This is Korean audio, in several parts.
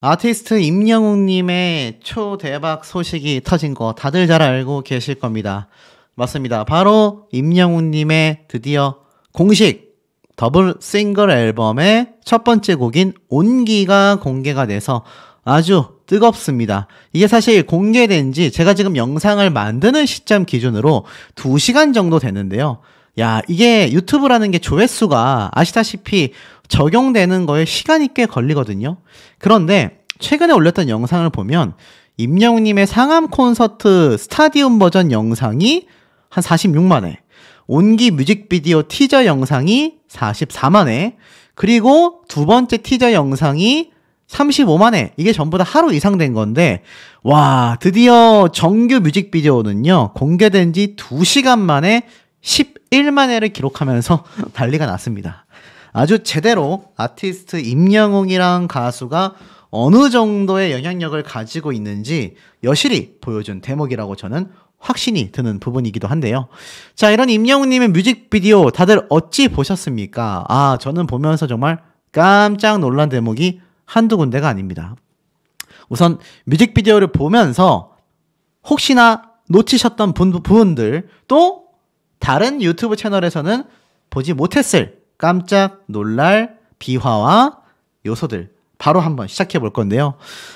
아티스트 임영웅님의 초대박 소식이 터진 거 다들 잘 알고 계실 겁니다. 맞습니다. 바로 임영웅님의 드디어 공식 더블 싱글 앨범의 첫 번째 곡인 온기가 공개가 돼서 아주 뜨겁습니다. 이게 사실 공개된 지 제가 지금 영상을 만드는 시점 기준으로 2시간 정도 됐는데요. 야, 이게 유튜브라는 게 조회수가 아시다시피 적용되는 거에 시간이 꽤 걸리거든요. 그런데 최근에 올렸던 영상을 보면 임영웅님의 상암 콘서트 스타디움 버전 영상이 한 46만 회, 온기 뮤직비디오 티저 영상이 44만 회, 그리고 두 번째 티저 영상이 35만 회. 이게 전부 다 하루 이상 된 건데, 와, 드디어 정규 뮤직비디오는요, 공개된 지 2시간 만에 11만 회를 기록하면서 난리가 났습니다. 아주 제대로 아티스트 임영웅이란 가수가 어느 정도의 영향력을 가지고 있는지 여실히 보여준 대목이라고 저는 확신이 드는 부분이기도 한데요. 자, 이런 임영웅님의 뮤직비디오 다들 어찌 보셨습니까? 아, 저는 보면서 정말 깜짝 놀란 대목이 한두 군데가 아닙니다. 우선 뮤직비디오를 보면서 혹시나 놓치셨던 부분들, 또 다른 유튜브 채널에서는 보지 못했을 깜짝 놀랄 비화와 요소들 바로 한번 시작해 볼 건데요.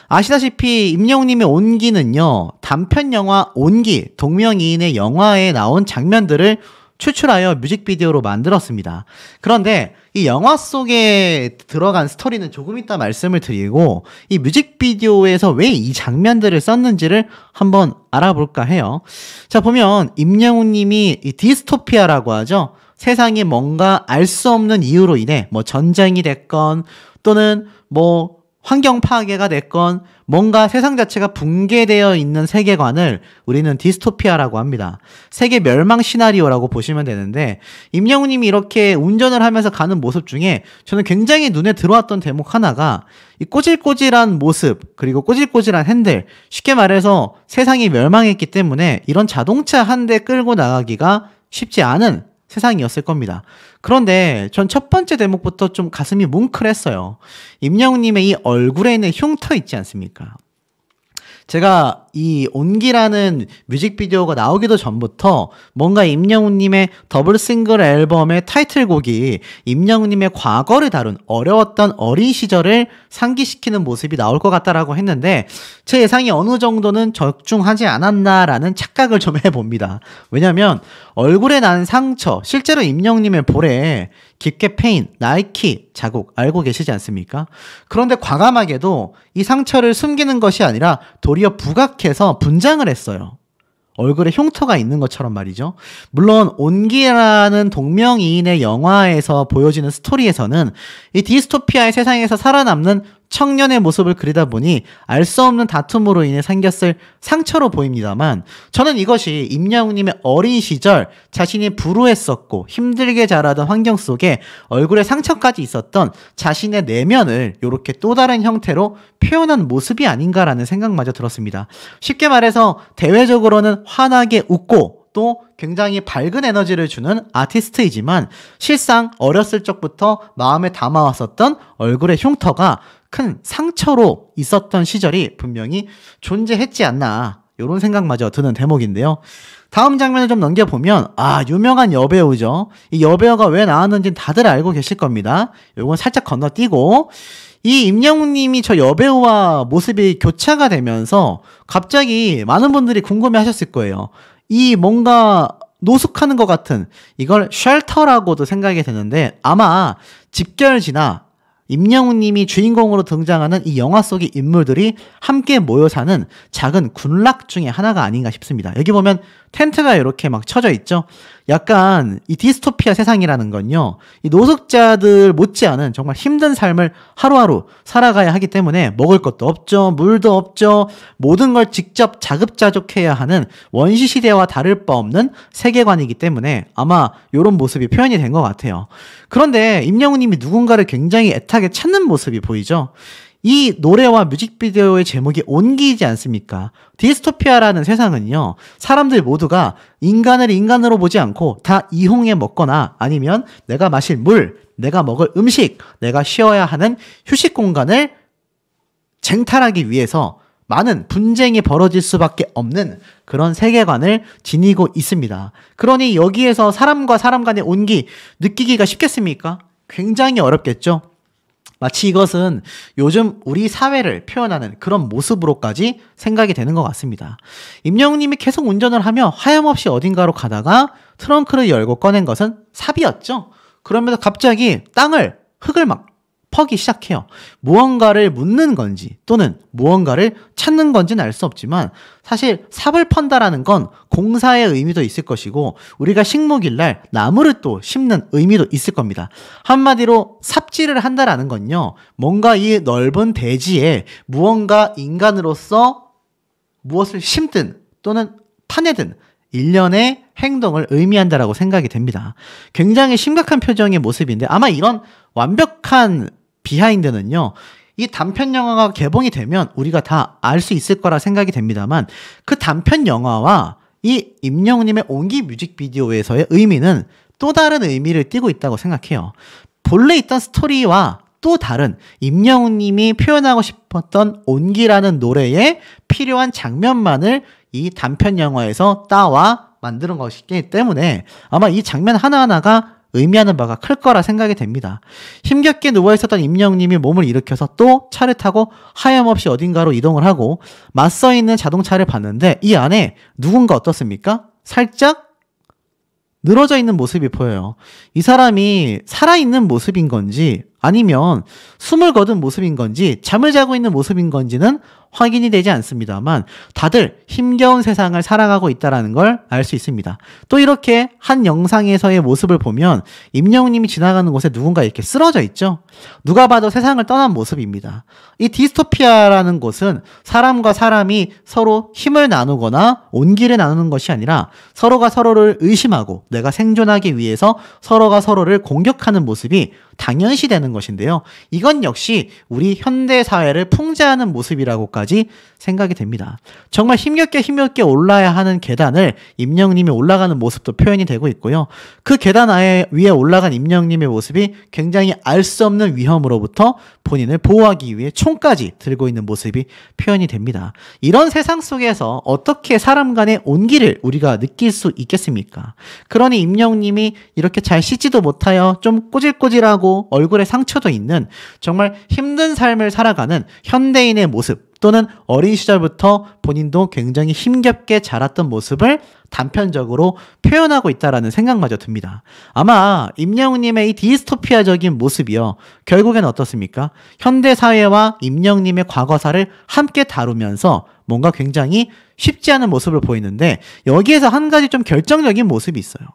아시다시피 임영웅님의 온기는요, 단편 영화 온기, 동명이인의 영화에 나온 장면들을 추출하여 뮤직비디오로 만들었습니다. 그런데 이 영화 속에 들어간 스토리는 조금 이따 말씀을 드리고, 이 뮤직비디오에서 왜 이 장면들을 썼는지를 한번 알아볼까 해요. 자, 보면 임영웅님이 이 디스토피아라고 하죠. 세상에 뭔가 알 수 없는 이유로 인해 뭐 전쟁이 됐건 또는 뭐 환경 파괴가 됐건 뭔가 세상 자체가 붕괴되어 있는 세계관을 우리는 디스토피아라고 합니다. 세계 멸망 시나리오라고 보시면 되는데, 임영웅님이 이렇게 운전을 하면서 가는 모습 중에 저는 굉장히 눈에 들어왔던 대목 하나가 이 꼬질꼬질한 모습, 그리고 꼬질꼬질한 핸들, 쉽게 말해서 세상이 멸망했기 때문에 이런 자동차 한 대 끌고 나가기가 쉽지 않은 세상이었을 겁니다. 그런데 전 첫 번째 대목부터 좀 가슴이 뭉클했어요. 임영웅님의 이 얼굴에 있는 흉터 있지 않습니까? 제가 이 온기라는 뮤직비디오가 나오기도 전부터 뭔가 임영웅님의 더블 싱글 앨범의 타이틀곡이 임영웅님의 과거를 다룬 어려웠던 어린 시절을 상기시키는 모습이 나올 것 같다라고 했는데, 제 예상이 어느 정도는 적중하지 않았나라는 착각을 좀 해봅니다. 왜냐면 얼굴에 난 상처, 실제로 임영웅님의 볼에 깊게 패인 나이키 자국 알고 계시지 않습니까? 그런데 과감하게도 이 상처를 숨기는 것이 아니라 도리어 부각해서 분장을 했어요. 얼굴에 흉터가 있는 것처럼 말이죠. 물론 온기라는 동명이인의 영화에서 보여지는 스토리에서는 이 디스토피아의 세상에서 살아남는 청년의 모습을 그리다 보니 알 수 없는 다툼으로 인해 생겼을 상처로 보입니다만, 저는 이것이 임영웅님의 어린 시절 자신이 불우했었고 힘들게 자라던 환경 속에 얼굴에 상처까지 있었던 자신의 내면을 이렇게 또 다른 형태로 표현한 모습이 아닌가라는 생각마저 들었습니다. 쉽게 말해서 대외적으로는 환하게 웃고 또 굉장히 밝은 에너지를 주는 아티스트이지만, 실상 어렸을 적부터 마음에 담아왔었던 얼굴의 흉터가 큰 상처로 있었던 시절이 분명히 존재했지 않나, 이런 생각마저 드는 대목인데요. 다음 장면을 좀 넘겨보면, 아, 유명한 여배우죠. 이 여배우가 왜 나왔는지는 다들 알고 계실 겁니다. 요건 살짝 건너뛰고, 이 임영웅님이 저 여배우와 모습이 교차가 되면서 갑자기 많은 분들이 궁금해 하셨을 거예요. 이 뭔가 노숙하는 것 같은, 이걸 쉘터라고도 생각이 되는데, 아마 집결지나 임영웅님이 주인공으로 등장하는 이 영화 속의 인물들이 함께 모여 사는 작은 군락 중에 하나가 아닌가 싶습니다. 여기 보면 텐트가 이렇게 막 쳐져 있죠. 약간 이 디스토피아 세상이라는 건요, 이 노숙자들 못지않은 정말 힘든 삶을 하루하루 살아가야 하기 때문에 먹을 것도 없죠, 물도 없죠, 모든 걸 직접 자급자족해야 하는 원시시대와 다를 바 없는 세계관이기 때문에 아마 이런 모습이 표현이 된 것 같아요. 그런데 임영웅님이 누군가를 굉장히 애타게 찾는 모습이 보이죠. 이 노래와 뮤직비디오의 제목이 온기이지 않습니까? 디스토피아라는 세상은요, 사람들 모두가 인간을 인간으로 보지 않고 다 이홍해 먹거나 아니면 내가 마실 물, 내가 먹을 음식, 내가 쉬어야 하는 휴식 공간을 쟁탈하기 위해서 많은 분쟁이 벌어질 수밖에 없는 그런 세계관을 지니고 있습니다. 그러니 여기에서 사람과 사람 간의 온기 느끼기가 쉽겠습니까? 굉장히 어렵겠죠? 마치 이것은 요즘 우리 사회를 표현하는 그런 모습으로까지 생각이 되는 것 같습니다. 임영웅님이 계속 운전을 하며 하염없이 어딘가로 가다가 트렁크를 열고 꺼낸 것은 삽이었죠. 그러면서 갑자기 흙을 막 퍼기 시작해요. 무언가를 묻는 건지 또는 무언가를 찾는 건지는 알 수 없지만 사실 삽을 펀다라는 건 공사의 의미도 있을 것이고 우리가 식목일날 나무를 또 심는 의미도 있을 겁니다. 한마디로 삽질을 한다라는 건요. 뭔가 이 넓은 대지에 무언가 인간으로서 무엇을 심든 또는 파내든 일련의 행동을 의미한다라고 생각이 됩니다. 굉장히 심각한 표정의 모습인데 아마 이런 완벽한 비하인드는요, 이 단편 영화가 개봉이 되면 우리가 다 알 수 있을 거라 생각이 됩니다만 그 단편 영화와 이 임영웅님의 온기 뮤직비디오에서의 의미는 또 다른 의미를 띠고 있다고 생각해요. 본래 있던 스토리와 또 다른 임영웅님이 표현하고 싶었던 온기라는 노래에 필요한 장면만을 이 단편 영화에서 따와 만드는 것이기 때문에 아마 이 장면 하나하나가 의미하는 바가 클 거라 생각이 됩니다. 힘겹게 누워있었던 임영웅님이 몸을 일으켜서 또 차를 타고 하염없이 어딘가로 이동을 하고 맞서있는 자동차를 봤는데 이 안에 누군가 어떻습니까? 살짝 늘어져 있는 모습이 보여요. 이 사람이 살아있는 모습인 건지 아니면 숨을 거둔 모습인 건지 잠을 자고 있는 모습인 건지는 확인이 되지 않습니다만 다들 힘겨운 세상을 살아가고 있다는 걸 알 수 있습니다. 또 이렇게 한 영상에서의 모습을 보면 임영웅님이 지나가는 곳에 누군가 이렇게 쓰러져 있죠. 누가 봐도 세상을 떠난 모습입니다. 이 디스토피아라는 곳은 사람과 사람이 서로 힘을 나누거나 온기를 나누는 것이 아니라 서로가 서로를 의심하고 내가 생존하기 위해서 서로가 서로를 공격하는 모습이 당연시되는 것인데요. 이건 역시 우리 현대사회를 풍자하는 모습이라고까지 생각이 됩니다. 정말 힘겹게 올라야 하는 계단을 임영웅님이 올라가는 모습도 표현이 되고 있고요. 그 계단 위에 올라간 임영웅님의 모습이 굉장히 알 수 없는 위험으로부터 본인을 보호하기 위해 총까지 들고 있는 모습이 표현이 됩니다. 이런 세상 속에서 어떻게 사람 간의 온기를 우리가 느낄 수 있겠습니까? 그러니 임영웅님이 이렇게 잘 씻지도 못하여 좀 꼬질꼬질하고 얼굴에 상처도 있는 정말 힘든 삶을 살아가는 현대인의 모습 또는 어린 시절부터 본인도 굉장히 힘겹게 자랐던 모습을 단편적으로 표현하고 있다라는 생각마저 듭니다. 아마 임영웅님의 이 디스토피아적인 모습이요. 결국엔 어떻습니까? 현대사회와 임영웅님의 과거사를 함께 다루면서 뭔가 굉장히 쉽지 않은 모습을 보이는데 여기에서 한 가지 좀 결정적인 모습이 있어요.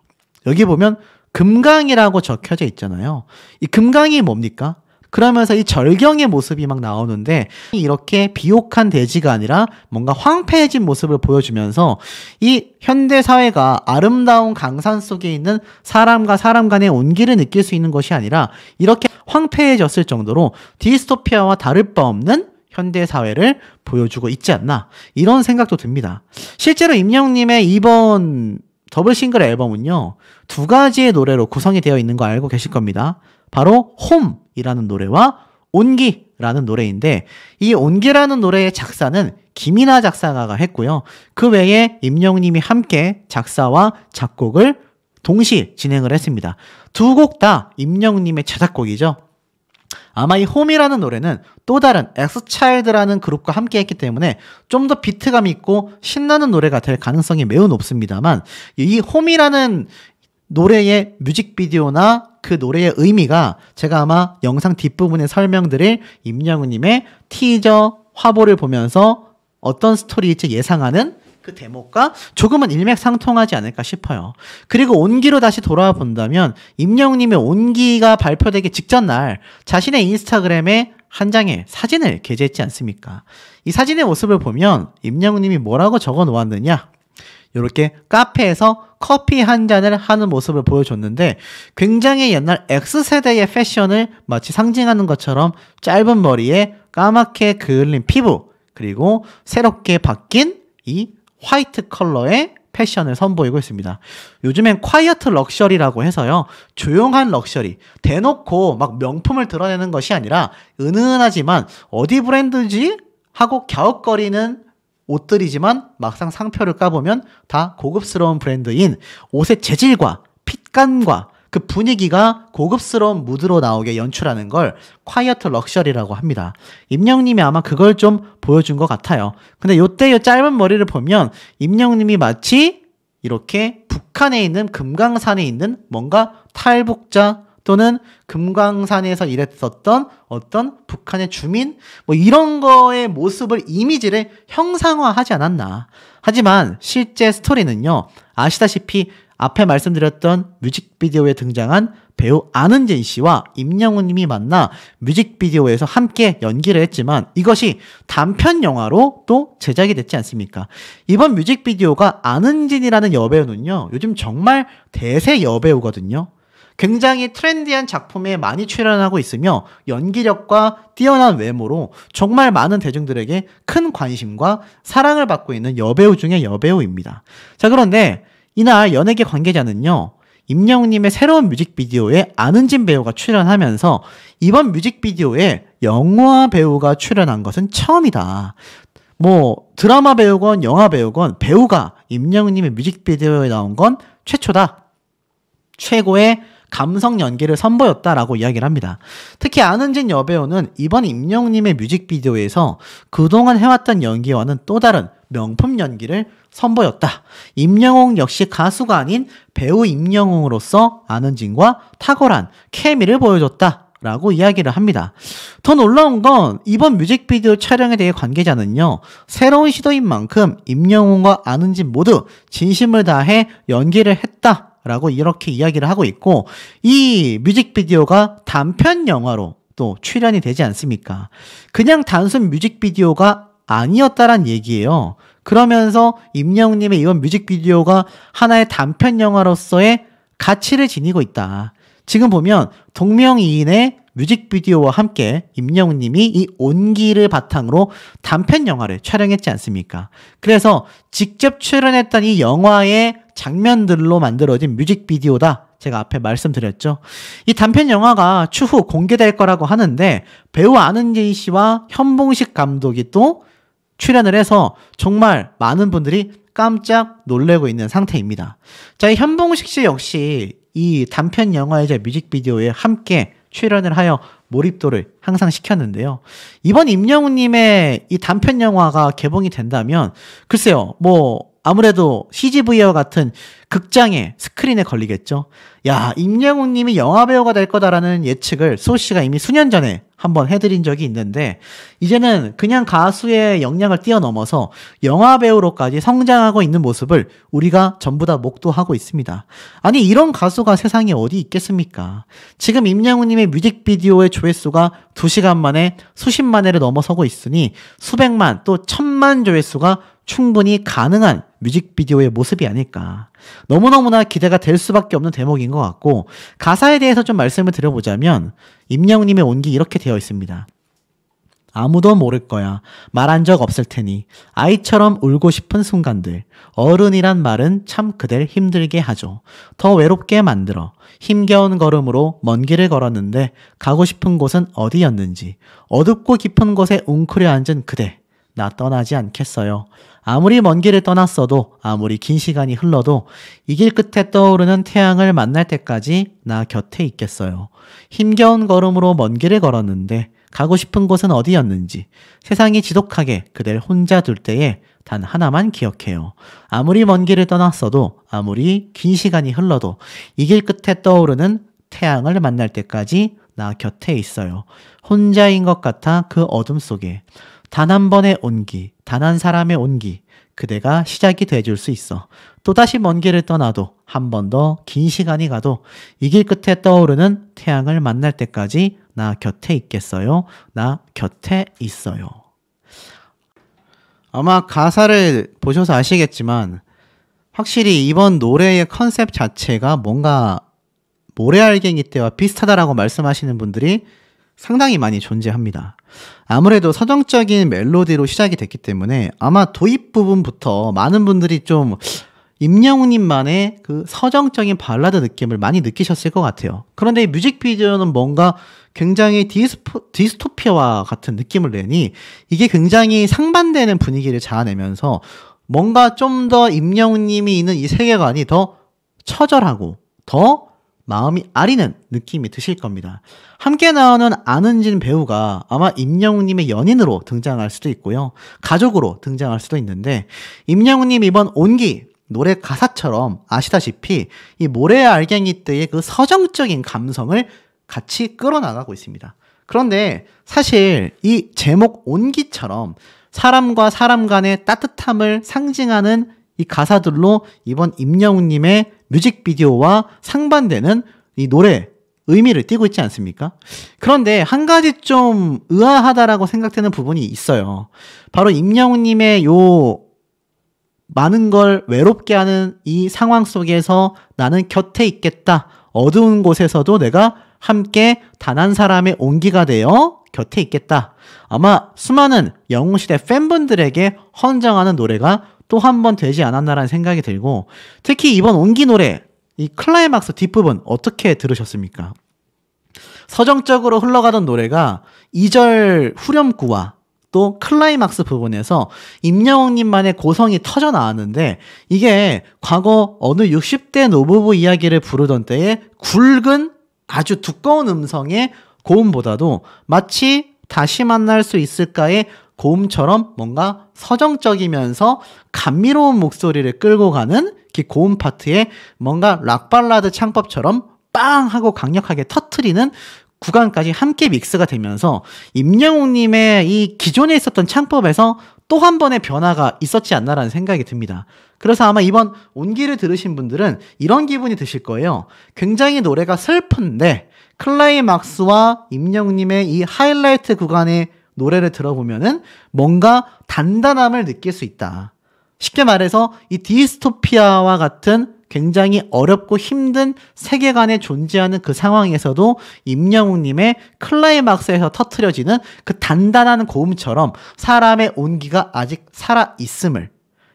여기 보면 금강이라고 적혀져 있잖아요. 이 금강이 뭡니까? 그러면서 이 절경의 모습이 막 나오는데 이렇게 비옥한 대지가 아니라 뭔가 황폐해진 모습을 보여주면서 이 현대사회가 아름다운 강산 속에 있는 사람과 사람 간의 온기를 느낄 수 있는 것이 아니라 이렇게 황폐해졌을 정도로 디스토피아와 다를 바 없는 현대사회를 보여주고 있지 않나 이런 생각도 듭니다. 실제로 임영웅님의 이번 더블 싱글 앨범은요 2가지의 노래로 구성이 되어 있는 거 알고 계실 겁니다. 바로 홈이라는 노래와 온기라는 노래인데 이 온기라는 노래의 작사는 김이나 작사가가 했고요. 그 외에 임영웅님이 함께 작사와 작곡을 동시 진행을 했습니다. 두 곡 다 임영웅님의 자작곡이죠. 아마 이 홈이라는 노래는 또 다른 엑스차일드라는 그룹과 함께 했기 때문에 좀 더 비트감 있고 신나는 노래가 될 가능성이 매우 높습니다만 이 홈이라는 노래의 뮤직비디오나 그 노래의 의미가 제가 아마 영상 뒷부분에 설명드릴 임영웅님의 티저 화보를 보면서 어떤 스토리일지 예상하는 그 대목과 조금은 일맥상통하지 않을까 싶어요. 그리고 온기로 다시 돌아와 본다면 임영웅님의 온기가 발표되기 직전 날 자신의 인스타그램에 한 장의 사진을 게재했지 않습니까? 이 사진의 모습을 보면 임영웅님이 뭐라고 적어 놓았느냐? 이렇게 카페에서 커피 한 잔을 하는 모습을 보여줬는데 굉장히 옛날 X세대의 패션을 마치 상징하는 것처럼 짧은 머리에 까맣게 그을린 피부 그리고 새롭게 바뀐 이 화이트 컬러의 패션을 선보이고 있습니다. 요즘엔 콰이어트 럭셔리라고 해서요. 조용한 럭셔리. 대놓고 막 명품을 드러내는 것이 아니라 은은하지만 어디 브랜드지? 하고 갸웃거리는 옷들이지만 막상 상표를 까보면 다 고급스러운 브랜드인 옷의 재질과 핏감과 그 분위기가 고급스러운 무드로 나오게 연출하는 걸 콰이어트 럭셔리라고 합니다. 임영웅님이 아마 그걸 좀 보여준 것 같아요. 근데 요때 요 짧은 머리를 보면 임영웅님이 마치 이렇게 북한에 있는 금강산에 있는 뭔가 탈북자 또는 금강산에서 일했었던 어떤 북한의 주민 뭐 이런 거의 모습을 이미지를 형상화하지 않았나. 하지만 실제 스토리는요. 아시다시피 앞에 말씀드렸던 뮤직비디오에 등장한 배우 안은진 씨와 임영웅 님이 만나 뮤직비디오에서 함께 연기를 했지만 이것이 단편 영화로 또 제작이 됐지 않습니까? 이번 뮤직비디오가 안은진이라는 여배우는요. 요즘 정말 대세 여배우거든요. 굉장히 트렌디한 작품에 많이 출연하고 있으며 연기력과 뛰어난 외모로 정말 많은 대중들에게 큰 관심과 사랑을 받고 있는 여배우 중에 여배우입니다. 자, 그런데 이날 연예계 관계자는요. 임영웅님의 새로운 뮤직비디오에 안은진 배우가 출연하면서 이번 뮤직비디오에 영화 배우가 출연한 것은 처음이다. 뭐 드라마 배우건 영화 배우건 배우가 임영웅님의 뮤직비디오에 나온 건 최초다. 최고의 감성 연기를 선보였다라고 이야기를 합니다. 특히 안은진 여배우는 이번 임영웅님의 뮤직비디오에서 그동안 해왔던 연기와는 또 다른 명품 연기를 선보였다. 임영웅 역시 가수가 아닌 배우 임영웅으로서 안은진과 탁월한 케미를 보여줬다. 라고 이야기를 합니다. 더 놀라운 건 이번 뮤직비디오 촬영에 대해 관계자는요. 새로운 시도인 만큼 임영웅과 안은진 모두 진심을 다해 연기를 했다. 라고 이렇게 이야기를 하고 있고 이 뮤직비디오가 단편 영화로 또 출연이 되지 않습니까? 그냥 단순 뮤직비디오가 아니었다란 얘기예요. 그러면서 임영웅님의 이번 뮤직비디오가 하나의 단편 영화로서의 가치를 지니고 있다. 지금 보면 동명이인의 뮤직비디오와 함께 임영웅님이 이 온기를 바탕으로 단편 영화를 촬영했지 않습니까? 그래서 직접 출연했던 이 영화의 장면들로 만들어진 뮤직비디오다. 제가 앞에 말씀드렸죠. 이 단편 영화가 추후 공개될 거라고 하는데 배우 안은진 씨와 현봉식 감독이 또 출연을 해서 정말 많은 분들이 깜짝 놀래고 있는 상태입니다. 자, 이 현봉식 씨 역시 이 단편 영화이자 뮤직비디오에 함께 출연을 하여 몰입도를 항상 시켰는데요. 이번 임영웅님의 이 단편 영화가 개봉이 된다면 글쎄요, 뭐 아무래도 CGV와 같은 극장에 스크린에 걸리겠죠. 야, 임영웅님이 영화배우가 될 거다라는 예측을 소씨가 이미 수년 전에 한번 해드린 적이 있는데 이제는 그냥 가수의 역량을 뛰어넘어서 영화배우로까지 성장하고 있는 모습을 우리가 전부 다 목도하고 있습니다. 아니 이런 가수가 세상에 어디 있겠습니까? 지금 임영웅님의 뮤직비디오의 조회수가 2시간 만에 수십만 회를 넘어서고 있으니 수백만 또 천만 조회수가 충분히 가능한 뮤직비디오의 모습이 아닐까. 너무너무나 기대가 될 수밖에 없는 대목인 것 같고 가사에 대해서 좀 말씀을 드려보자면 임영웅님의 온기 이렇게 되어 있습니다. 아무도 모를 거야. 말한 적 없을 테니 아이처럼 울고 싶은 순간들 어른이란 말은 참 그댈 힘들게 하죠. 더 외롭게 만들어 힘겨운 걸음으로 먼 길을 걸었는데 가고 싶은 곳은 어디였는지 어둡고 깊은 곳에 웅크려 앉은 그대 나 떠나지 않겠어요. 아무리 먼 길을 떠났어도 아무리 긴 시간이 흘러도 이 길 끝에 떠오르는 태양을 만날 때까지 나 곁에 있겠어요. 힘겨운 걸음으로 먼 길을 걸었는데 가고 싶은 곳은 어디였는지 세상이 지독하게 그댈 혼자 둘 때에 단 하나만 기억해요. 아무리 먼 길을 떠났어도 아무리 긴 시간이 흘러도 이 길 끝에 떠오르는 태양을 만날 때까지 나 곁에 있어요. 혼자인 것 같아 그 어둠 속에 단 한 번의 온기, 단 한 사람의 온기, 그대가 시작이 돼줄 수 있어. 또다시 먼 길을 떠나도 한 번 더 긴 시간이 가도 이 길 끝에 떠오르는 태양을 만날 때까지 나 곁에 있겠어요. 나 곁에 있어요. 아마 가사를 보셔서 아시겠지만 확실히 이번 노래의 컨셉 자체가 뭔가 모래알갱이 때와 비슷하다라고 말씀하시는 분들이 상당히 많이 존재합니다. 아무래도 서정적인 멜로디로 시작이 됐기 때문에 아마 도입 부분부터 많은 분들이 좀 임영웅님만의 그 서정적인 발라드 느낌을 많이 느끼셨을 것 같아요. 그런데 이 뮤직비디오는 뭔가 굉장히 디스토피아와 같은 느낌을 내니 이게 굉장히 상반되는 분위기를 자아내면서 뭔가 좀 더 임영웅님이 있는 이 세계관이 더 처절하고 더 마음이 아리는 느낌이 드실 겁니다. 함께 나오는 안은진 배우가 아마 임영웅님의 연인으로 등장할 수도 있고요. 가족으로 등장할 수도 있는데 임영웅님 이번 온기 노래 가사처럼 아시다시피 이 모래 알갱이 때의 그 서정적인 감성을 같이 끌어나가고 있습니다. 그런데 사실 이 제목 온기처럼 사람과 사람 간의 따뜻함을 상징하는 이 가사들로 이번 임영웅님의 뮤직비디오와 상반되는 이 노래 의미를 띠고 있지 않습니까? 그런데 한 가지 좀 의아하다라고 생각되는 부분이 있어요. 바로 임영웅님의 요 많은 걸 외롭게 하는 이 상황 속에서 나는 곁에 있겠다. 어두운 곳에서도 내가 함께 단 한 사람의 온기가 되어 곁에 있겠다. 아마 수많은 영웅시대 팬분들에게 헌정하는 노래가 또 한 번 되지 않았나라는 생각이 들고 특히 이번 온기 노래 이 클라이막스 뒷부분 어떻게 들으셨습니까? 서정적으로 흘러가던 노래가 2절 후렴구와 또 클라이막스 부분에서 임영웅님만의 고성이 터져 나왔는데 이게 과거 어느 60대 노부부 이야기를 부르던 때의 굵은 아주 두꺼운 음성의 고음보다도 마치 다시 만날 수 있을까의 고음처럼 뭔가 서정적이면서 감미로운 목소리를 끌고 가는 그 고음 파트에 뭔가 락발라드 창법처럼 빵 하고 강력하게 터트리는 구간까지 함께 믹스가 되면서 임영웅님의 이 기존에 있었던 창법에서 또 한 번의 변화가 있었지 않나라는 생각이 듭니다. 그래서 아마 이번 온기를 들으신 분들은 이런 기분이 드실 거예요. 굉장히 노래가 슬픈데 클라이막스와 임영웅님의 이 하이라이트 구간의 노래를 들어보면은 뭔가 단단함을 느낄 수 있다. 쉽게 말해서 이 디스토피아와 같은 굉장히 어렵고 힘든 세계관에 존재하는 그 상황에서도 임영웅님의 클라이막스에서 터트려지는 그 단단한 고음처럼 사람의 온기가 아직 살아있음을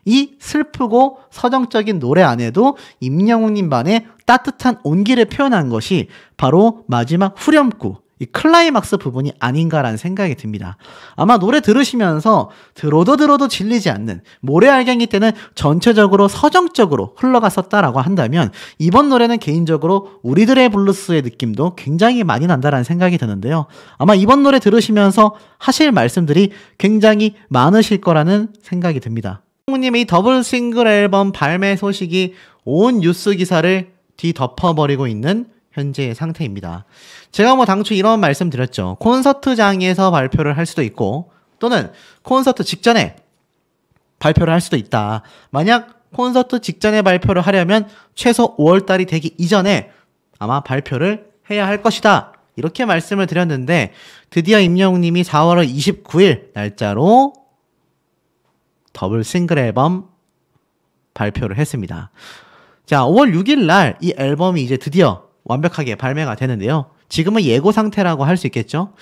이 슬프고 서정적인 노래 안에도 임영웅님만의 따뜻한 온기를 표현한 것이 바로 마지막 후렴구 이 클라이막스 부분이 아닌가라는 생각이 듭니다. 아마 노래 들으시면서 들어도 질리지 않는 모래알갱이 때는 전체적으로 서정적으로 흘러갔었다라고 한다면 이번 노래는 개인적으로 우리들의 블루스의 느낌도 굉장히 많이 난다라는 생각이 드는데요. 아마 이번 노래 들으시면서 하실 말씀들이 굉장히 많으실 거라는 생각이 듭니다. 님의 더블 싱글 앨범 발매 소식이 온 뉴스 기사를 뒤덮어버리고 있는 현재의 상태입니다. 제가 당초 이런 말씀 드렸죠. 콘서트장에서 발표를 할 수도 있고 또는 콘서트 직전에 발표를 할 수도 있다. 만약 콘서트 직전에 발표를 하려면 최소 5월달이 되기 이전에 아마 발표를 해야 할 것이다. 이렇게 말씀을 드렸는데 드디어 임영웅님이 4월 29일 날짜로 더블 싱글 앨범 발표를 했습니다. 자, 5월 6일 날 이 앨범이 이제 드디어 완벽하게 발매가 되는데요. 지금은 예고 상태라고 할 수 있겠죠.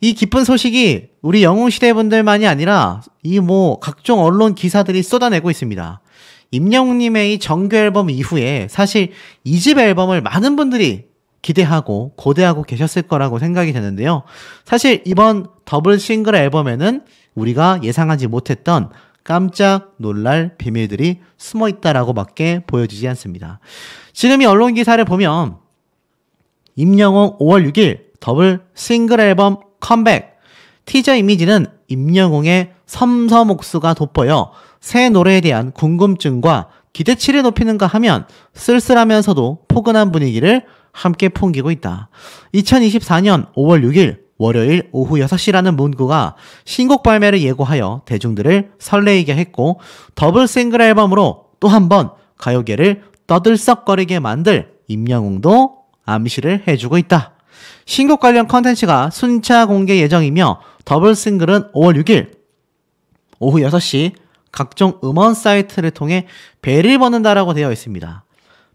이 기쁜 소식이 우리 영웅시대 분들만이 아니라 이 각종 언론 기사들이 쏟아내고 있습니다. 임영웅님의 이 정규 앨범 이후에 사실 2집 앨범을 많은 분들이 기대하고 고대하고 계셨을 거라고 생각이 되는데요. 사실 이번 더블 싱글 앨범에는 우리가 예상하지 못했던 깜짝 놀랄 비밀들이 숨어 있다라고 밖에 보여지지 않습니다. 지금 이 언론 기사를 보면 임영웅 5월 6일 더블 싱글 앨범 컴백 티저 이미지는 임영웅의 섬섬옥수가 돋보여 새 노래에 대한 궁금증과 기대치를 높이는가 하면 쓸쓸하면서도 포근한 분위기를 함께 풍기고 있다. 2024년 5월 6일 월요일 오후 6시라는 문구가 신곡 발매를 예고하여 대중들을 설레이게 했고 더블 싱글 앨범으로 또 한 번 가요계를 떠들썩거리게 만들 임영웅도 암시를 해주고 있다. 신곡 관련 컨텐츠가 순차 공개 예정이며 더블 싱글은 5월 6일 오후 6시 각종 음원 사이트를 통해 배를 버는다라고 되어 있습니다.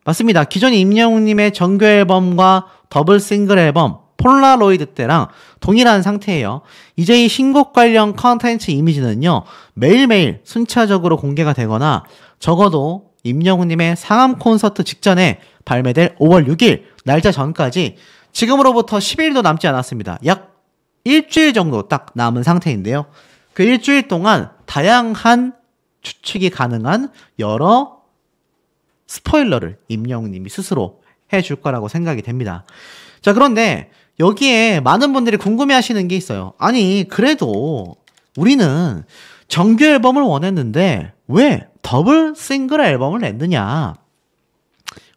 맞습니다. 기존 임영웅님의 정규 앨범과 더블 싱글 앨범 폴라로이드 때랑 동일한 상태예요. 이제 이 신곡 관련 컨텐츠 이미지는요 매일매일 순차적으로 공개가 되거나 적어도 임영웅님의 상암 콘서트 직전에 발매될 5월 6일 날짜 전까지 지금으로부터 10일도 남지 않았습니다. 약 일주일 정도 딱 남은 상태인데요. 그 일주일 동안 다양한 추측이 가능한 여러 스포일러를 임영웅님이 스스로 해줄 거라고 생각이 됩니다. 자, 그런데 여기에 많은 분들이 궁금해하시는 게 있어요. 아니, 그래도 우리는 정규 앨범을 원했는데 왜 더블 싱글 앨범을 냈느냐?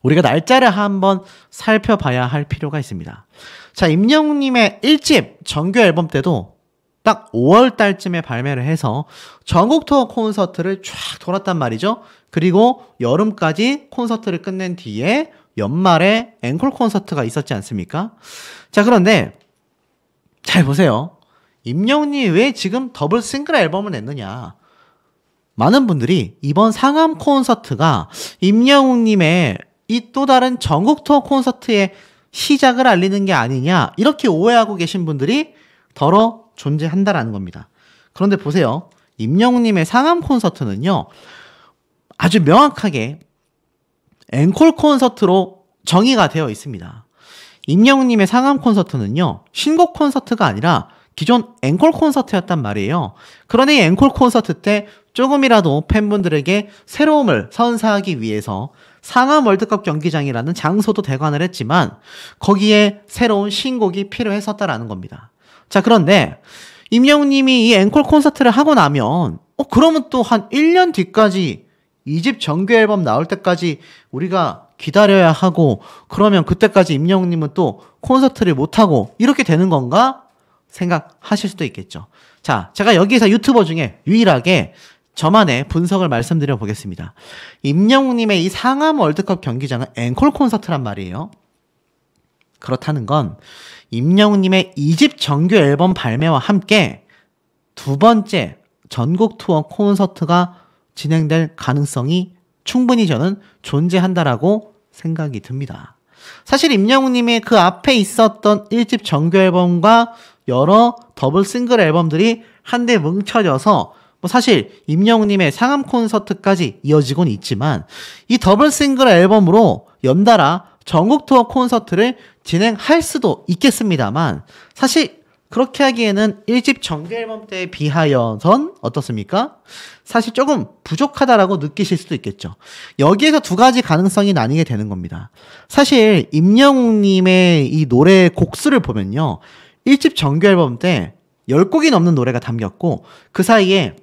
우리가 날짜를 한번 살펴봐야 할 필요가 있습니다. 자, 임영웅님의 1집 정규 앨범 때도 딱 5월 달쯤에 발매를 해서 전국 투어 콘서트를 쫙 돌았단 말이죠. 그리고 여름까지 콘서트를 끝낸 뒤에 연말에 앵콜 콘서트가 있었지 않습니까? 자, 그런데 잘 보세요. 임영웅이 왜 지금 더블 싱글 앨범을 냈느냐? 많은 분들이 이번 상암 콘서트가 임영웅님의 이 또 다른 전국 투어 콘서트의 시작을 알리는 게 아니냐, 이렇게 오해하고 계신 분들이 더러 존재한다라는 겁니다. 그런데 보세요. 임영웅님의 상암 콘서트는요, 아주 명확하게 앵콜 콘서트로 정의가 되어 있습니다. 임영웅님의 상암 콘서트는요, 신곡 콘서트가 아니라 기존 앵콜 콘서트였단 말이에요. 그런데 이 앵콜 콘서트 때 조금이라도 팬분들에게 새로움을 선사하기 위해서 상암 월드컵 경기장이라는 장소도 대관을 했지만 거기에 새로운 신곡이 필요했었다라는 겁니다. 자, 그런데 임영웅님이 이 앵콜 콘서트를 하고 나면 그러면 또 한 1년 뒤까지 2집 정규 앨범 나올 때까지 우리가 기다려야 하고, 그러면 그때까지 임영웅님은 또 콘서트를 못하고 이렇게 되는 건가 생각하실 수도 있겠죠. 자, 제가 여기서 유튜버 중에 유일하게 저만의 분석을 말씀드려 보겠습니다. 임영웅님의 이 상암 월드컵 경기장은 앵콜 콘서트란 말이에요. 그렇다는 건 임영웅님의 2집 정규 앨범 발매와 함께 두 번째 전국 투어 콘서트가 진행될 가능성이 충분히 저는 존재한다라고 생각이 듭니다. 사실 임영웅님의 그 앞에 있었던 1집 정규 앨범과 여러 더블 싱글 앨범들이 한데 뭉쳐져서 사실 임영웅님의 상암 콘서트까지 이어지곤 있지만 이 더블 싱글 앨범으로 연달아 전국 투어 콘서트를 진행할 수도 있겠습니다만, 사실 그렇게 하기에는 1집 정규 앨범 때에 비하여선 어떻습니까? 사실 조금 부족하다라고 느끼실 수도 있겠죠. 여기에서 두 가지 가능성이 나뉘게 되는 겁니다. 사실 임영웅님의 이 노래 곡수를 보면요, 1집 정규 앨범 때 10곡이 넘는 노래가 담겼고, 그 사이에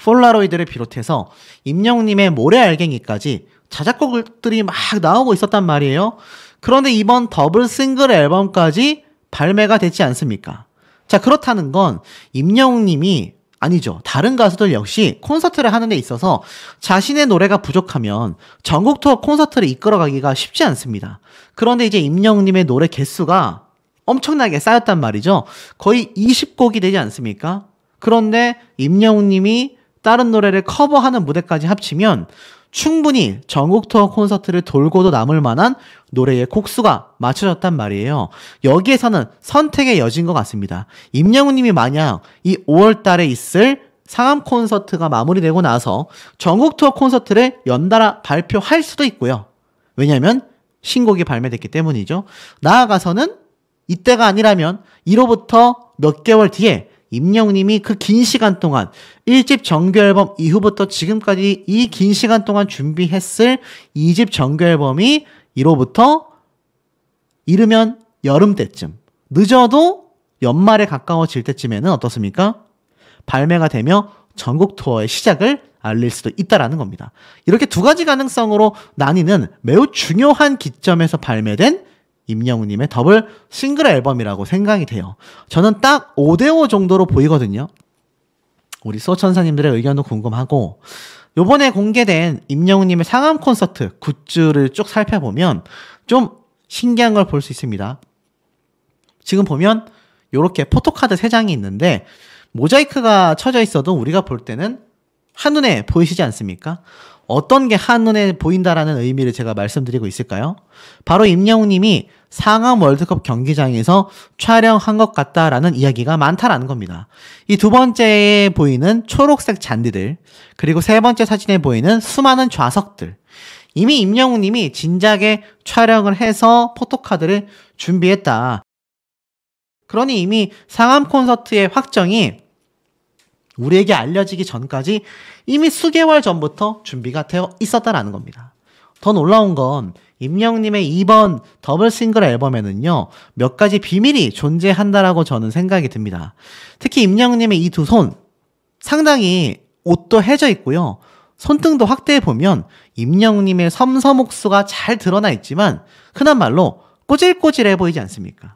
폴라로이드를 비롯해서 임영웅님의 모래알갱이까지 자작곡들이 막 나오고 있었단 말이에요. 그런데 이번 더블 싱글 앨범까지 발매가 됐지 않습니까? 자, 그렇다는 건 임영웅님이 아니죠. 다른 가수들 역시 콘서트를 하는 데 있어서 자신의 노래가 부족하면 전국 투어 콘서트를 이끌어가기가 쉽지 않습니다. 그런데 이제 임영웅님의 노래 개수가 엄청나게 쌓였단 말이죠. 거의 20곡이 되지 않습니까? 그런데 임영웅님이 다른 노래를 커버하는 무대까지 합치면 충분히 전국 투어 콘서트를 돌고도 남을 만한 노래의 곡수가 맞춰졌단 말이에요. 여기에서는 선택의 여지인 것 같습니다. 임영웅님이 만약 이 5월 달에 있을 상암 콘서트가 마무리되고 나서 전국 투어 콘서트를 연달아 발표할 수도 있고요. 왜냐하면 신곡이 발매됐기 때문이죠. 나아가서는 이때가 아니라면 이로부터 몇 개월 뒤에 임영웅님이 그 긴 시간 동안 1집 정규 앨범 이후부터 지금까지 이 긴 시간 동안 준비했을 2집 정규 앨범이 이로부터 이르면 여름 때쯤, 늦어도 연말에 가까워질 때쯤에는 어떻습니까? 발매가 되며 전국 투어의 시작을 알릴 수도 있다라는 겁니다. 이렇게 두 가지 가능성으로 나뉘는 매우 중요한 기점에서 발매된 임영웅님의 더블 싱글 앨범이라고 생각이 돼요. 저는 딱 5대5 정도로 보이거든요. 우리 소천사님들의 의견도 궁금하고, 요번에 공개된 임영웅님의 상암 콘서트 굿즈를 쭉 살펴보면 좀 신기한 걸 볼 수 있습니다. 지금 보면 이렇게 포토카드 3장이 있는데 모자이크가 쳐져 있어도 우리가 볼 때는 한눈에 보이시지 않습니까? 어떤 게 한눈에 보인다라는 의미를 제가 말씀드리고 있을까요? 바로 임영웅님이 상암 월드컵 경기장에서 촬영한 것 같다라는 이야기가 많다라는 겁니다. 이 두 번째에 보이는 초록색 잔디들, 그리고 세 번째 사진에 보이는 수많은 좌석들, 이미 임영웅 님이 진작에 촬영을 해서 포토카드를 준비했다. 그러니 이미 상암 콘서트의 확정이 우리에게 알려지기 전까지 이미 수개월 전부터 준비가 되어 있었다라는 겁니다. 더 놀라운 건 임영웅님의 이번 더블 싱글 앨범에는요, 몇 가지 비밀이 존재한다라고 저는 생각이 듭니다. 특히 임영웅님의 이 두 손, 상당히 옷도 해져 있고요. 손등도 확대해보면 임영웅님의 섬섬옥수가 잘 드러나 있지만 흔한 말로 꼬질꼬질해 보이지 않습니까?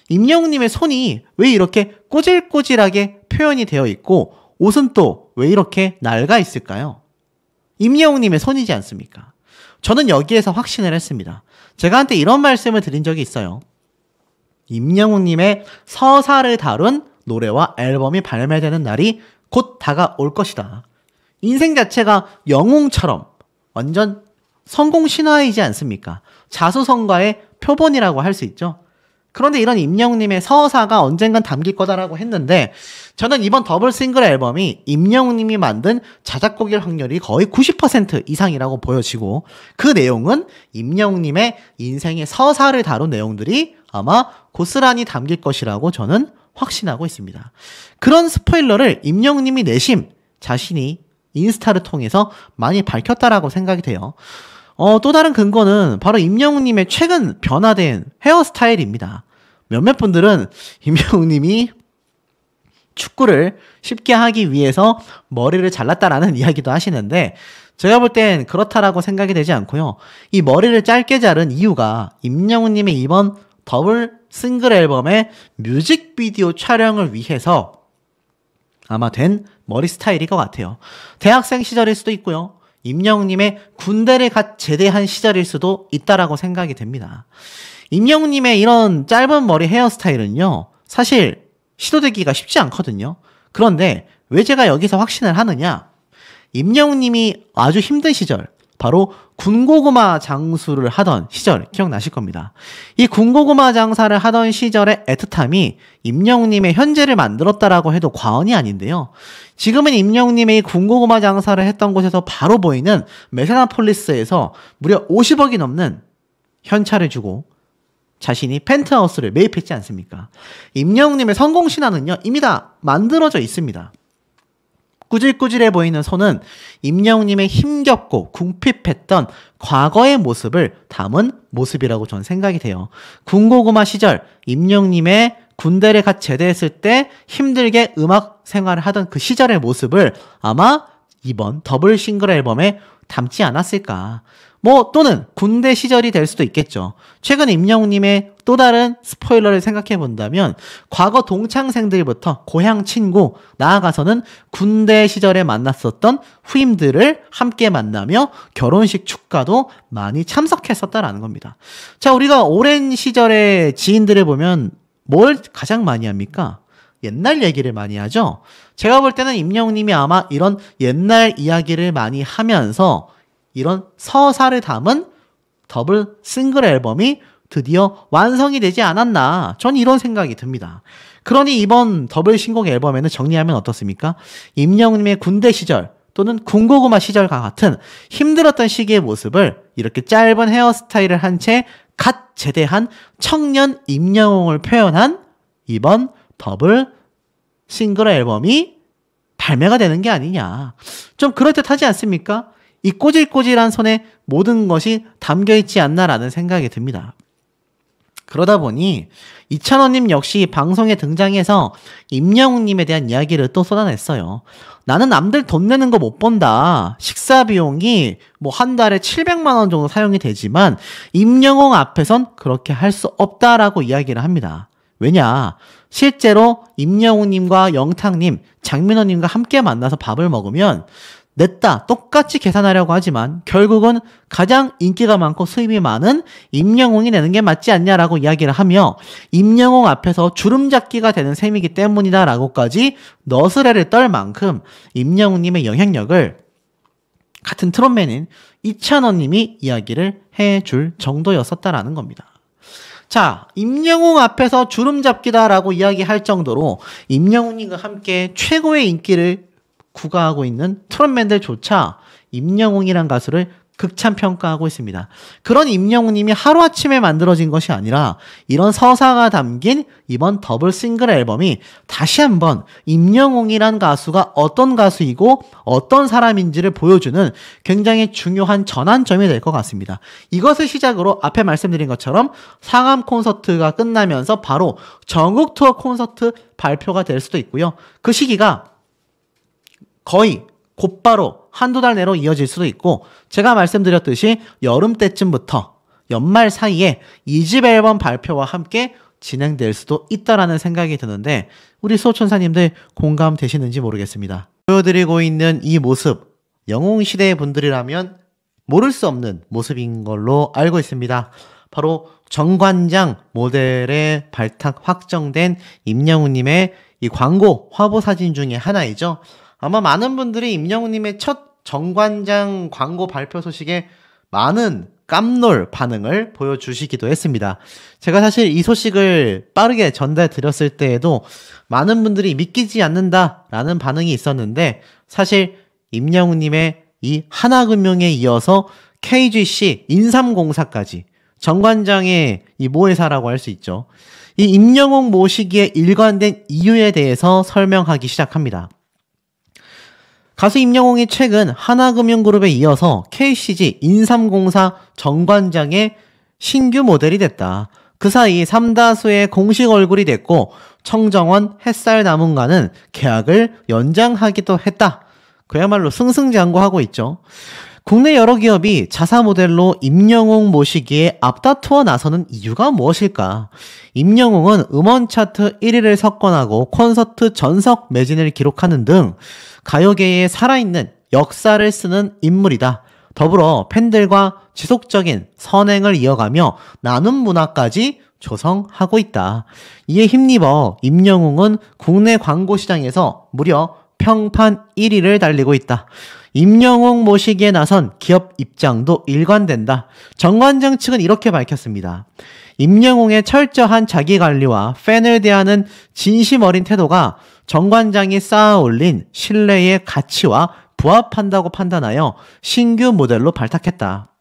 임영웅님의 손이 왜 이렇게 꼬질꼬질하게 표현이 되어 있고 옷은 또 왜 이렇게 낡아 있을까요? 임영웅님의 손이지 않습니까? 저는 여기에서 확신을 했습니다. 제가 한때 이런 말씀을 드린 적이 있어요. 임영웅님의 서사를 다룬 노래와 앨범이 발매되는 날이 곧 다가올 것이다. 인생 자체가 영웅처럼 완전 성공 신화이지 않습니까? 자수성가의 표본이라고 할 수 있죠. 그런데 이런 임영웅님의 서사가 언젠간 담길 거다라고 했는데 저는 이번 더블 싱글 앨범이 임영웅님이 만든 자작곡일 확률이 거의 90% 이상이라고 보여지고 그 내용은 임영웅님의 인생의 서사를 다룬 내용들이 아마 고스란히 담길 것이라고 저는 확신하고 있습니다. 그런 스포일러를 임영웅님이 내심 자신이 인스타를 통해서 많이 밝혔다라고 생각이 돼요. 또 다른 근거는 바로 임영웅님의 최근 변화된 헤어스타일입니다. 몇몇 분들은 임영웅님이 축구를 쉽게 하기 위해서 머리를 잘랐다라는 이야기도 하시는데 제가 볼 땐 그렇다라고 생각이 되지 않고요. 이 머리를 짧게 자른 이유가 임영웅님의 이번 더블 싱글 앨범의 뮤직비디오 촬영을 위해서 아마 된 머리 스타일일 것 같아요. 대학생 시절일 수도 있고요. 임영웅님의 군대를 갓 제대한 시절일 수도 있다라고 생각이 됩니다. 임영웅님의 이런 짧은 머리 헤어스타일은요, 사실 시도되기가 쉽지 않거든요. 그런데 왜 제가 여기서 확신을 하느냐? 임영웅님이 아주 힘든 시절, 바로 군고구마 장수를 하던 시절 기억나실 겁니다. 이 군고구마 장사를 하던 시절의 애틋함이 임영웅님의 현재를 만들었다라고 해도 과언이 아닌데요. 지금은 임영웅님의 이 군고구마 장사를 했던 곳에서 바로 보이는 메세나폴리스에서 무려 50억이 넘는 현찰을 주고 자신이 펜트하우스를 매입했지 않습니까? 임영웅님의 성공 신화는요, 이미 다 만들어져 있습니다. 꾸질꾸질해 보이는 손은 임영웅님의 힘겹고 궁핍했던 과거의 모습을 담은 모습이라고 저는 생각이 돼요. 군고구마 시절 임영웅님의 군대를 갓 제대했을 때 힘들게 음악 생활을 하던 그 시절의 모습을 아마 이번 더블 싱글 앨범에 담지 않았을까. 또는 군대 시절이 될 수도 있겠죠. 최근 임영웅님의 또 다른 스포일러를 생각해 본다면 과거 동창생들부터 고향 친구, 나아가서는 군대 시절에 만났었던 후임들을 함께 만나며 결혼식 축가도 많이 참석했었다라는 겁니다. 자, 우리가 오랜 시절의 지인들을 보면 뭘 가장 많이 합니까? 옛날 얘기를 많이 하죠. 제가 볼 때는 임영웅님이 아마 이런 옛날 이야기를 많이 하면서 이런 서사를 담은 더블 싱글 앨범이 드디어 완성이 되지 않았나, 전 이런 생각이 듭니다. 그러니 이번 더블 신곡 앨범에는 정리하면 어떻습니까? 임영웅님의 군대 시절 또는 군고구마 시절과 같은 힘들었던 시기의 모습을 이렇게 짧은 헤어스타일을 한 채 갓 제대한 청년 임영웅을 표현한 이번 더블 싱글 앨범이 발매가 되는 게 아니냐, 좀 그럴듯하지 않습니까? 이 꼬질꼬질한 손에 모든 것이 담겨있지 않나라는 생각이 듭니다. 그러다 보니 이찬원님 역시 방송에 등장해서 임영웅님에 대한 이야기를 또 쏟아냈어요. 나는 남들 돈 내는 거 못 본다. 식사 비용이 한 달에 700만 원 정도 사용이 되지만 임영웅 앞에선 그렇게 할 수 없다라고 이야기를 합니다. 왜냐? 실제로 임영웅님과 영탁님, 장민호님과 함께 만나서 밥을 먹으면 냈다 똑같이 계산하려고 하지만 결국은 가장 인기가 많고 수입이 많은 임영웅이 내는 게 맞지 않냐라고 이야기를 하며 임영웅 앞에서 주름잡기가 되는 셈이기 때문이다 라고까지 너스레를 떨 만큼 임영웅님의 영향력을 같은 트롯맨인 이찬원님이 이야기를 해줄 정도였었다라는 겁니다. 자, 임영웅 앞에서 주름잡기다라고 이야기할 정도로 임영웅님과 함께 최고의 인기를 구가하고 있는 트롯맨들조차 임영웅이란 가수를 극찬평가하고 있습니다. 그런 임영웅님이 하루아침에 만들어진 것이 아니라 이런 서사가 담긴 이번 더블 싱글 앨범이 다시 한번 임영웅이란 가수가 어떤 가수이고 어떤 사람인지를 보여주는 굉장히 중요한 전환점이 될 것 같습니다. 이것을 시작으로 앞에 말씀드린 것처럼 상암 콘서트가 끝나면서 바로 전국 투어 콘서트 발표가 될 수도 있고요. 그 시기가 거의 곧바로 한두 달 내로 이어질 수도 있고, 제가 말씀드렸듯이 여름 때쯤부터 연말 사이에 2집 앨범 발표와 함께 진행될 수도 있다라는 생각이 드는데, 우리 수호천사님들 공감되시는지 모르겠습니다. 보여드리고 있는 이 모습, 영웅시대의 분들이라면 모를 수 없는 모습인 걸로 알고 있습니다. 바로 정관장 모델의 발탁 확정된 임영웅님의 이 광고 화보 사진 중에 하나이죠. 아마 많은 분들이 임영웅님의 첫 정관장 광고 발표 소식에 많은 깜놀 반응을 보여주시기도 했습니다. 제가 사실 이 소식을 빠르게 전달 드렸을 때에도 많은 분들이 믿기지 않는다라는 반응이 있었는데, 사실 임영웅님의 이 하나금융에 이어서 KGC, 인삼공사까지 정관장의 이 모회사라고 할 수 있죠. 이 임영웅 모시기에 일관된 이유에 대해서 설명하기 시작합니다. 가수 임영웅이 최근 하나금융그룹에 이어서 KCG 인삼공사 정관장의 신규 모델이 됐다. 그 사이 삼다수의 공식 얼굴이 됐고 청정원 햇살남은과는 계약을 연장하기도 했다. 그야말로 승승장구하고 있죠. 국내 여러 기업이 자사 모델로 임영웅 모시기에 앞다투어 나서는 이유가 무엇일까? 임영웅은 음원 차트 1위를 석권하고 콘서트 전석 매진을 기록하는 등 가요계에 살아있는 역사를 쓰는 인물이다. 더불어 팬들과 지속적인 선행을 이어가며 나눔 문화까지 조성하고 있다. 이에 힘입어 임영웅은 국내 광고 시장에서 무려 평판 1위를 달리고 있다. 임영웅 모시기에 나선 기업 입장도 일관된다. 정관장 측은 이렇게 밝혔습니다. 임영웅의 철저한 자기관리와 팬을 대하는 진심 어린 태도가 정관장이 쌓아올린 신뢰의 가치와 부합한다고 판단하여 신규 모델로 발탁했다.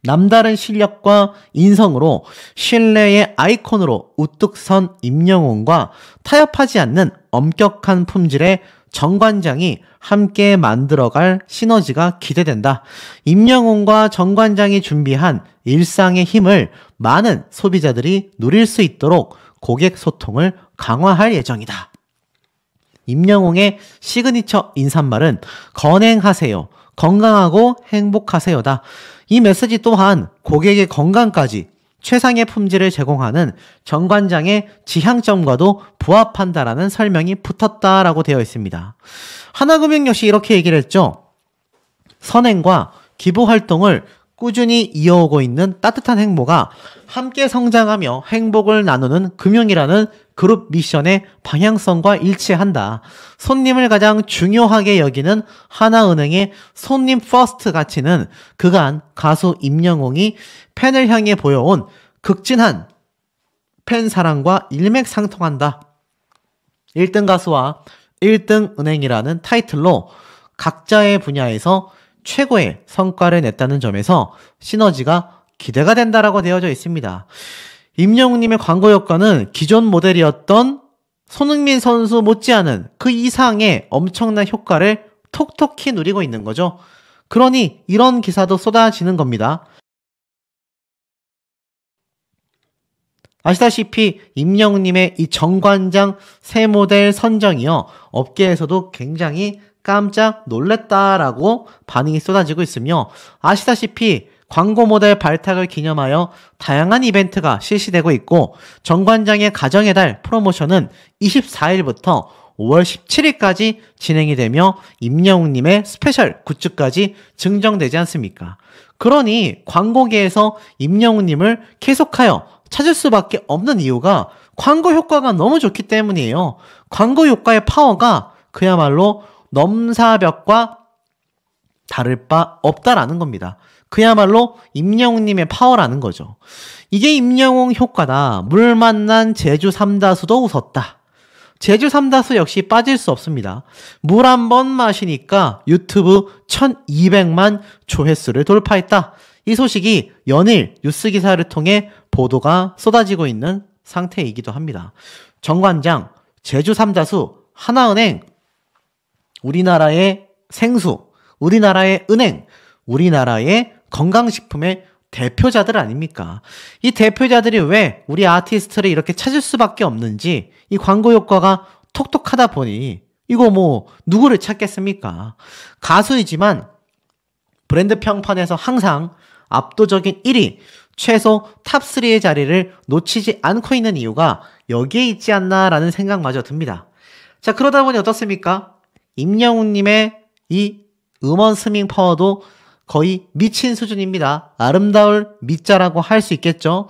남다른 실력과 인성으로 신뢰의 아이콘으로 우뚝 선 임영웅과 타협하지 않는 엄격한 품질의 정관장이 함께 만들어갈 시너지가 기대된다. 임영웅과 정관장이 준비한 일상의 힘을 많은 소비자들이 누릴 수 있도록 고객 소통을 강화할 예정이다. 임영웅의 시그니처 인사말은 건행하세요. 건강하고 행복하세요다. 이 메시지 또한 고객의 건강까지 최상의 품질을 제공하는 정관장의 지향점과도 부합한다라는 설명이 붙었다라고 되어 있습니다. 하나금융 역시 이렇게 얘기를 했죠. 선행과 기부 활동을 꾸준히 이어오고 있는 따뜻한 행보가 함께 성장하며 행복을 나누는 금융이라는 그룹 미션의 방향성과 일치한다. 손님을 가장 중요하게 여기는 하나은행의 손님 퍼스트 가치는 그간 가수 임영웅이 팬을 향해 보여온 극진한 팬 사랑과 일맥상통한다. 1등 가수와 1등 은행이라는 타이틀로 각자의 분야에서 최고의 성과를 냈다는 점에서 시너지가 기대가 된다라고 되어져 있습니다. 임영웅님의 광고 효과는 기존 모델이었던 손흥민 선수 못지않은 그 이상의 엄청난 효과를 톡톡히 누리고 있는 거죠. 그러니 이런 기사도 쏟아지는 겁니다. 아시다시피 임영웅님의 이 정관장 새 모델 선정이요, 업계에서도 굉장히 깜짝 놀랬다라고 반응이 쏟아지고 있으며, 아시다시피 광고 모델 발탁을 기념하여 다양한 이벤트가 실시되고 있고, 정관장의 가정의 달 프로모션은 24일부터 5월 17일까지 진행이 되며 임영웅님의 스페셜 굿즈까지 증정되지 않습니까? 그러니 광고계에서 임영웅님을 계속하여 찾을 수밖에 없는 이유가 광고 효과가 너무 좋기 때문이에요. 광고 효과의 파워가 그야말로 넘사벽과 다를 바 없다라는 겁니다. 그야말로 임영웅님의 파워라는 거죠. 이게 임영웅 효과다. 물 만난 제주 삼다수도 웃었다. 제주 삼다수 역시 빠질 수 없습니다. 물 한 번 마시니까 유튜브 1200만 조회수를 돌파했다. 이 소식이 연일 뉴스 기사를 통해 보도가 쏟아지고 있는 상태이기도 합니다. 정관장, 제주 삼다수, 하나은행, 우리나라의 생수, 우리나라의 은행, 우리나라의 건강식품의 대표자들 아닙니까? 이 대표자들이 왜 우리 아티스트를 이렇게 찾을 수밖에 없는지 이 광고 효과가 톡톡하다 보니 이거 뭐 누구를 찾겠습니까? 가수이지만 브랜드 평판에서 항상 압도적인 1위, 최소 탑3의 자리를 놓치지 않고 있는 이유가 여기에 있지 않나라는 생각마저 듭니다. 자, 그러다 보니 어떻습니까? 임영웅님의 이 음원 스밍 파워도 거의 미친 수준입니다. 아름다울 미자라고 할 수 있겠죠.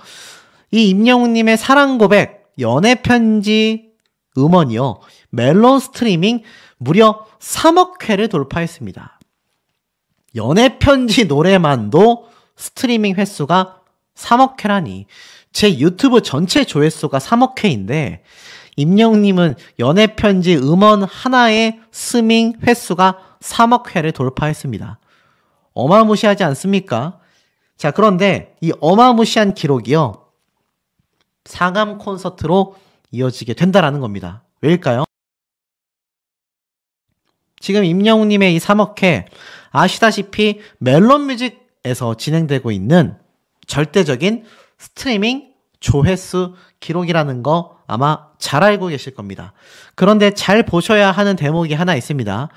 이 임영웅님의 사랑 고백, 연애 편지 음원이요. 멜론 스트리밍 무려 3억 회를 돌파했습니다. 연애 편지 노래만도 스트리밍 횟수가 3억 회라니. 제 유튜브 전체 조회수가 3억 회인데 임영웅님은 연애 편지 음원 하나의 스밍 횟수가 3억 회를 돌파했습니다. 어마무시하지 않습니까? 자, 그런데 이 어마무시한 기록이요. 상암 콘서트로 이어지게 된다라는 겁니다. 왜일까요? 지금 임영웅님의 이 3억 회, 아시다시피 멜론뮤직에서 진행되고 있는 절대적인 스트리밍 조회수 기록이라는 거 아마 잘 알고 계실 겁니다. 그런데 잘 보셔야 하는 대목이 하나 있습니다.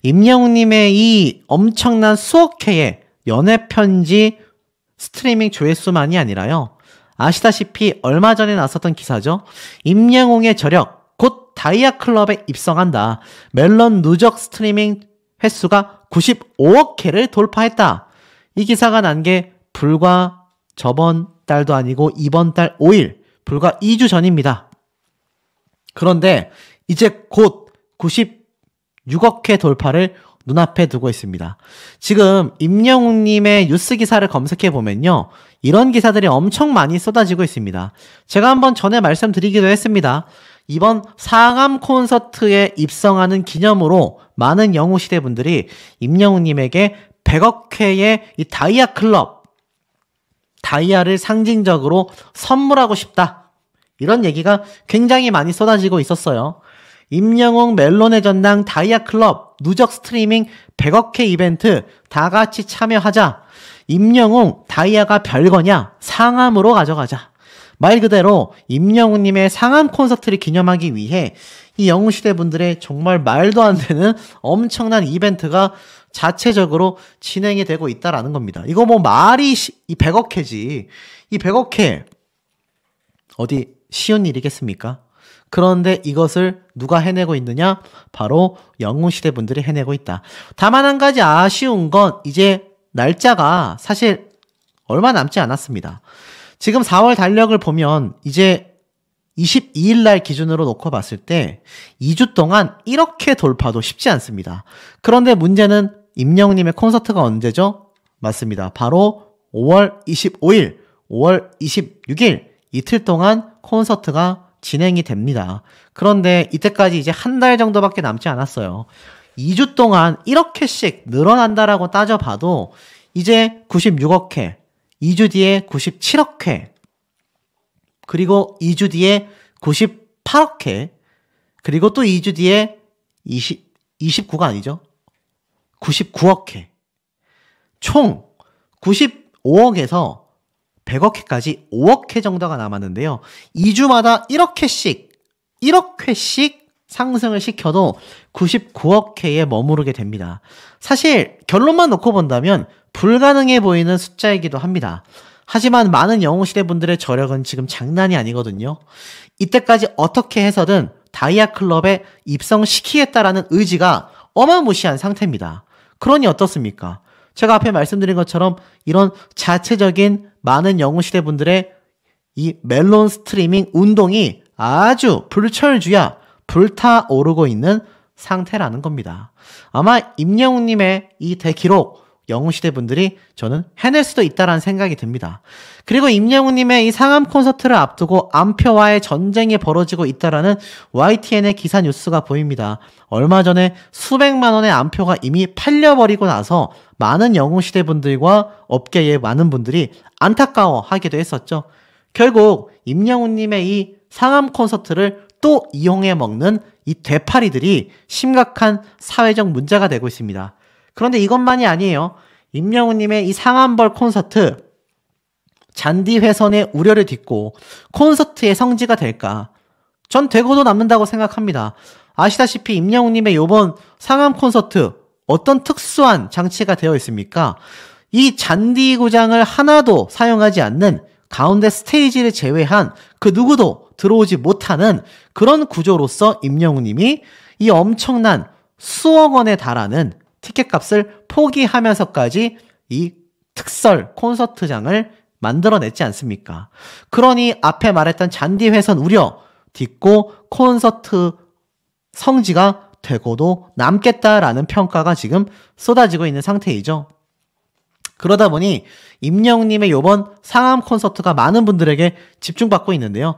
임영웅님의 이 엄청난 수억 회의 연애편지 스트리밍 조회수만이 아니라요. 아시다시피 얼마 전에 나왔었던 기사죠. 임영웅의 저력, 곧 다이아클럽에 입성한다. 멜론 누적 스트리밍 횟수가 95억 회를 돌파했다. 이 기사가 난 게 불과 저번 달도 아니고 이번 달 5일, 불과 2주 전입니다. 그런데 이제 곧 96억 회 돌파를 눈앞에 두고 있습니다. 지금 임영웅님의 뉴스 기사를 검색해 보면요. 이런 기사들이 엄청 많이 쏟아지고 있습니다. 제가 한번 전에 말씀드리기도 했습니다. 이번 상암 콘서트에 입성하는 기념으로 많은 영웅시대 분들이 임영웅님에게 100억 회의 이 다이아 클럽, 다이아를 상징적으로 선물하고 싶다. 이런 얘기가 굉장히 많이 쏟아지고 있었어요. 임영웅 멜론의 전당 다이아 클럽 누적 스트리밍 100억 회 이벤트 다 같이 참여하자. 임영웅 다이아가 별거냐? 상암으로 가져가자. 말 그대로 임영웅님의 상암 콘서트를 기념하기 위해 이 영웅시대 분들의 정말 말도 안 되는 엄청난 이벤트가 자체적으로 진행이 되고 있다라는 겁니다. 이거 뭐 말이 이 100억 회지. 이 100억 회 어디 쉬운 일이겠습니까? 그런데 이것을 누가 해내고 있느냐? 바로 영웅시대 분들이 해내고 있다. 다만 한 가지 아쉬운 건 이제 날짜가 사실 얼마 남지 않았습니다. 지금 4월 달력을 보면 이제 22일 날 기준으로 놓고 봤을 때 2주 동안 1억 회 돌파도 쉽지 않습니다. 그런데 문제는 임영웅님의 콘서트가 언제죠? 맞습니다. 바로 5월 25일, 5월 26일 이틀 동안 콘서트가 진행이 됩니다. 그런데 이때까지 이제 한 달 정도밖에 남지 않았어요. 2주 동안 1억 회씩 늘어난다라고 따져봐도 이제 96억 회, 2주 뒤에 97억 회, 그리고 2주 뒤에 98억 회, 그리고 또 2주 뒤에 29가 아니죠. 99억 회. 총 95억에서 100억 회까지 5억 회 정도가 남았는데요. 2주마다 1억 회씩 상승을 시켜도 99억 회에 머무르게 됩니다. 사실 결론만 놓고 본다면 불가능해 보이는 숫자이기도 합니다. 하지만 많은 영웅시대 분들의 저력은 지금 장난이 아니거든요. 이때까지 어떻게 해서든 다이아 클럽에 입성시키겠다라는 의지가 어마무시한 상태입니다. 그러니 어떻습니까? 제가 앞에 말씀드린 것처럼 이런 자체적인 많은 영웅시대 분들의 이 멜론 스트리밍 운동이 아주 불철주야 불타오르고 있는 상태라는 겁니다. 아마 임영웅님의 이 대기록 영웅시대 분들이 저는 해낼 수도 있다라는 생각이 듭니다. 그리고 임영웅님의 이 상암 콘서트를 앞두고 암표와의 전쟁이 벌어지고 있다라는 YTN의 기사 뉴스가 보입니다. 얼마 전에 수백만 원의 암표가 이미 팔려버리고 나서 많은 영웅시대 분들과 업계의 많은 분들이 안타까워하기도 했었죠. 결국 임영웅님의 이 상암 콘서트를 또 이용해 먹는 이 되파리들이 심각한 사회적 문제가 되고 있습니다. 그런데 이것만이 아니에요. 임영웅님의 이 상암벌 콘서트 잔디 훼손의 우려를 딛고 콘서트의 성지가 될까? 전 되고도 남는다고 생각합니다. 아시다시피 임영웅님의 요번 상암 콘서트 어떤 특수한 장치가 되어 있습니까? 이 잔디 구장을 하나도 사용하지 않는 가운데 스테이지를 제외한 그 누구도 들어오지 못하는 그런 구조로서 임영웅님이 이 엄청난 수억 원에 달하는 티켓값을 포기하면서까지 이 특설 콘서트장을 만들어냈지 않습니까? 그러니 앞에 말했던 잔디 훼손 우려 딛고 콘서트 성지가 되고도 남겠다라는 평가가 지금 쏟아지고 있는 상태이죠. 그러다 보니 임영웅님의 이번 상암 콘서트가 많은 분들에게 집중받고 있는데요.